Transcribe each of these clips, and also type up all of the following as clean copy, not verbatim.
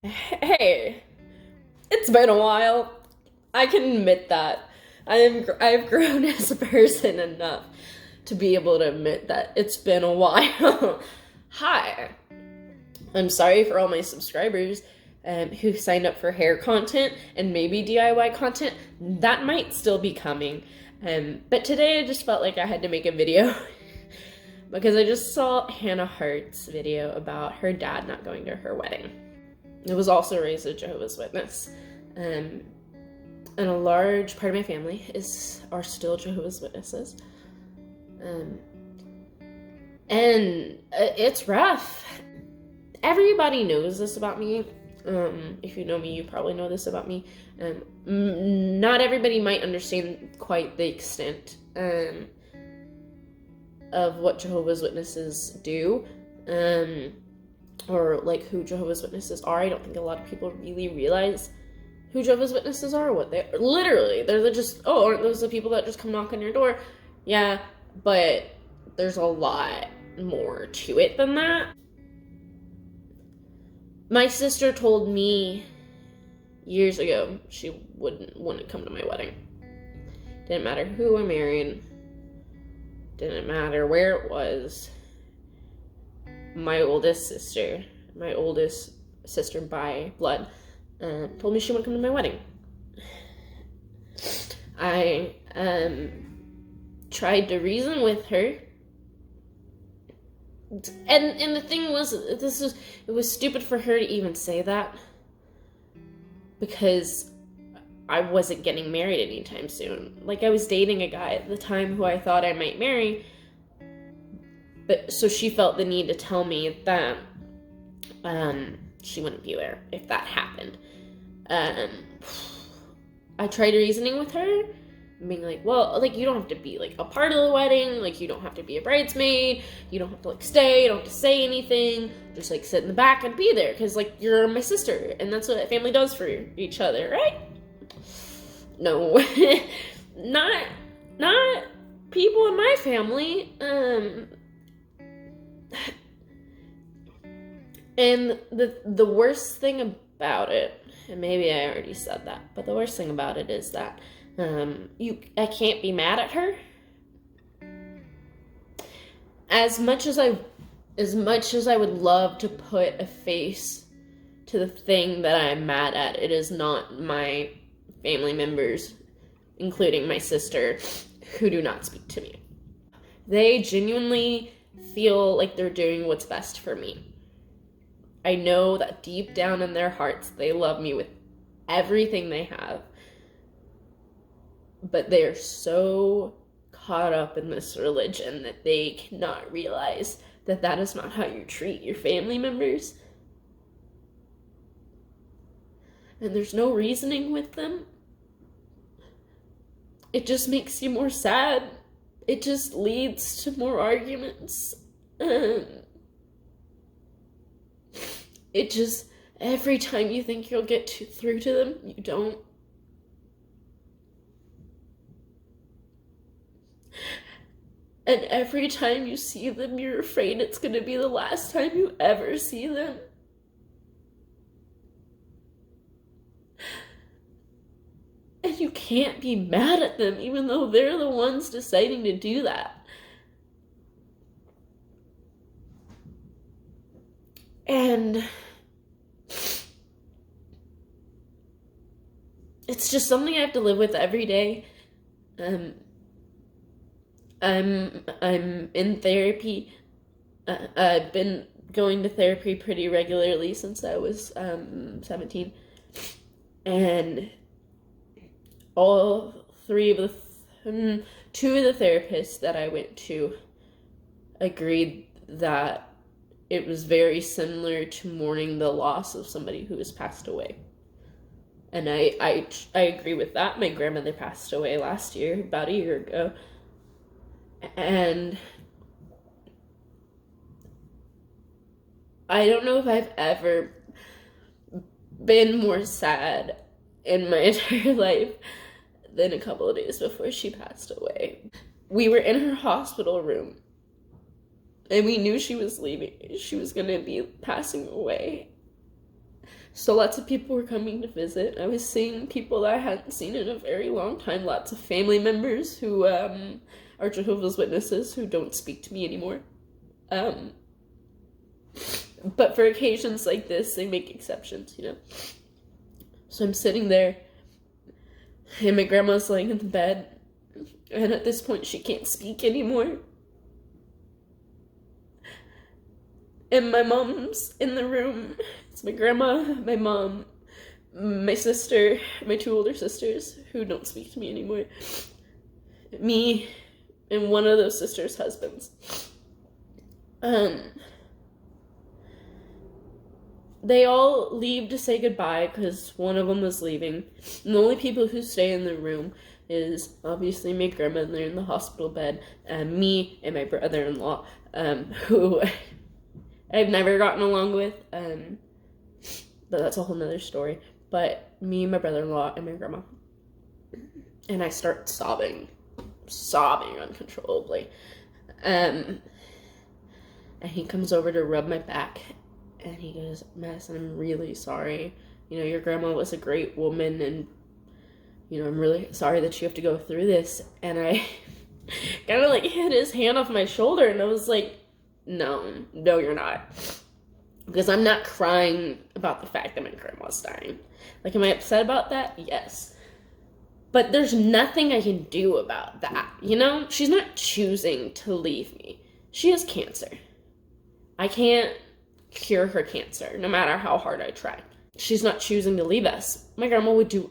Hey, it's been a while. I can admit that. I've grown as a person enough to be able to admit that it's been a while. Hi. I'm sorry for all my subscribers who signed up for hair content and maybe DIY content. That might still be coming. But today I just felt like I had to make a video because I just saw Hannah Hart's video about her dad not going to her wedding. It was also raised a Jehovah's Witness. And a large part of my family are still Jehovah's Witnesses. And it's rough. Everybody knows this about me. If you know me, you probably know this about me. Not everybody might understand quite the extent of what Jehovah's Witnesses do. Or like who Jehovah's Witnesses are. I don't think a lot of people really realize who Jehovah's Witnesses are, what they are. Literally, they're just, oh, aren't those the people that just come knock on your door? Yeah, but there's a lot more to it than that. My sister told me years ago she wouldn't come to my wedding. Didn't matter who I married. Didn't matter where it was. My oldest sister by blood, told me she wouldn't come to my wedding. I tried to reason with her, and the thing was, it was stupid for her to even say that, because I wasn't getting married anytime soon. Like, I was dating a guy at the time who I thought I might marry. But so she felt the need to tell me that she wouldn't be there if that happened. I tried reasoning with her, being like, well, like, you don't have to be like a part of the wedding, like, you don't have to be a bridesmaid, you don't have to like stay, you don't have to say anything, just like sit in the back and be there, because like you're my sister, and that's what family does for each other, right? No, not people in my family. And the worst thing about it, and maybe I already said that, but the worst thing about it is that I can't be mad at her. As much as I would love to put a face to the thing that I'm mad at, it is not my family members, including my sister, who do not speak to me. They genuinely feel like they're doing what's best for me. I know that deep down in their hearts, they love me with everything they have. But they are so caught up in this religion that they cannot realize that that is not how you treat your family members. And there's no reasoning with them. It just makes you more sad. It just leads to more arguments. It just, every time you think you'll get through to them, you don't. And every time you see them, you're afraid it's going to be the last time you ever see them. And you can't be mad at them, even though they're the ones deciding to do that. And it's just something I have to live with every day. I'm in therapy. I've been going to therapy pretty regularly since I was 17. And all two of the therapists that I went to agreed that it was very similar to mourning the loss of somebody who has passed away. And I agree with that. My grandmother passed away last year, about a year ago. And I don't know if I've ever been more sad in my entire life than a couple of days before she passed away. We were in her hospital room, and we knew she was leaving. She was going to be passing away. So lots of people were coming to visit. I was seeing people that I hadn't seen in a very long time. Lots of family members who are Jehovah's Witnesses who don't speak to me anymore. But for occasions like this, they make exceptions, you know? So I'm sitting there, and my grandma's laying in the bed, and at this point she can't speak anymore. And my mom's in the room. It's my grandma, my mom, my sister, my 2 older sisters who don't speak to me anymore. Me and one of those sisters' husbands. They all leave to say goodbye because one of them was leaving. And the only people who stay in the room is obviously my grandma, and they're in the hospital bed, and me and my brother-in-law, who I've never gotten along with, but that's a whole nother story. But me, my brother-in-law, and my grandma. And I start sobbing uncontrollably. And he comes over to rub my back, and he goes, Madison, I'm really sorry. You know, your grandma was a great woman, and, you know, I'm really sorry that you have to go through this. And I kind of, like, hit his hand off my shoulder, and I was like, no, you're not. Because I'm not crying about the fact that my grandma's dying. Like, am I upset about that? Yes. But there's nothing I can do about that, you know? She's not choosing to leave me. She has cancer. I can't cure her cancer, no matter how hard I try. She's not choosing to leave us. My grandma would do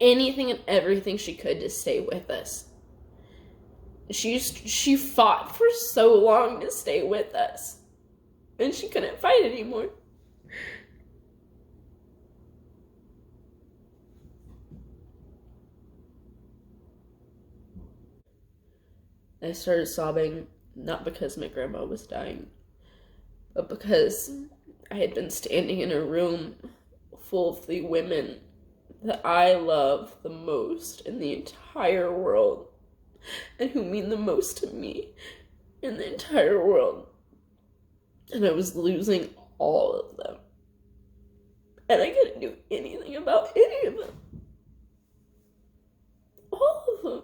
anything and everything she could to stay with us. She fought for so long to stay with us, and she couldn't fight anymore. I started sobbing, not because my grandma was dying, but because I had been standing in a room full of the women that I love the most in the entire world, and who mean the most to me in the entire world. And I was losing all of them. And I couldn't do anything about any of them. All of them.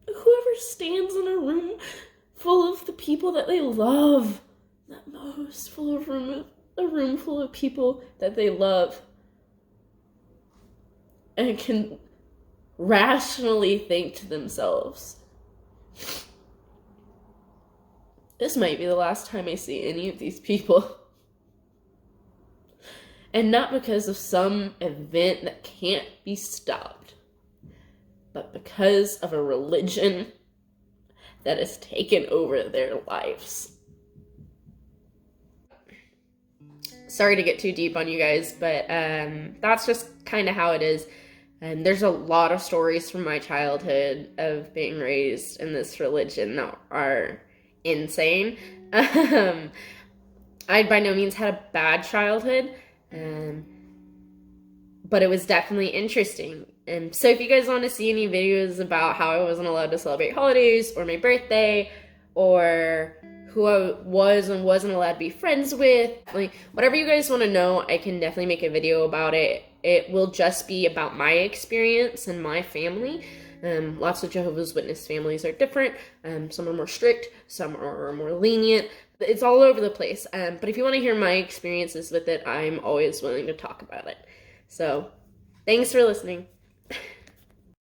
Whoever stands in a room full of the people that they love the most, a room full of people that they love, and can rationally think to themselves, this might be the last time I see any of these people. And not because of some event that can't be stopped, but because of a religion that has taken over their lives. Sorry to get too deep on you guys, but that's just kind of how it is. And there's a lot of stories from my childhood of being raised in this religion that are insane. I by no means had a bad childhood, but it was definitely interesting. And so if you guys want to see any videos about how I wasn't allowed to celebrate holidays, or my birthday, or who I was and wasn't allowed to be friends with, like, whatever you guys want to know, I can definitely make a video about it. It will just be about my experience and my family. Lots of Jehovah's Witness families are different. Some are more strict, some are more lenient. It's all over the place. But if you want to hear my experiences with it, I'm always willing to talk about it. So, thanks for listening.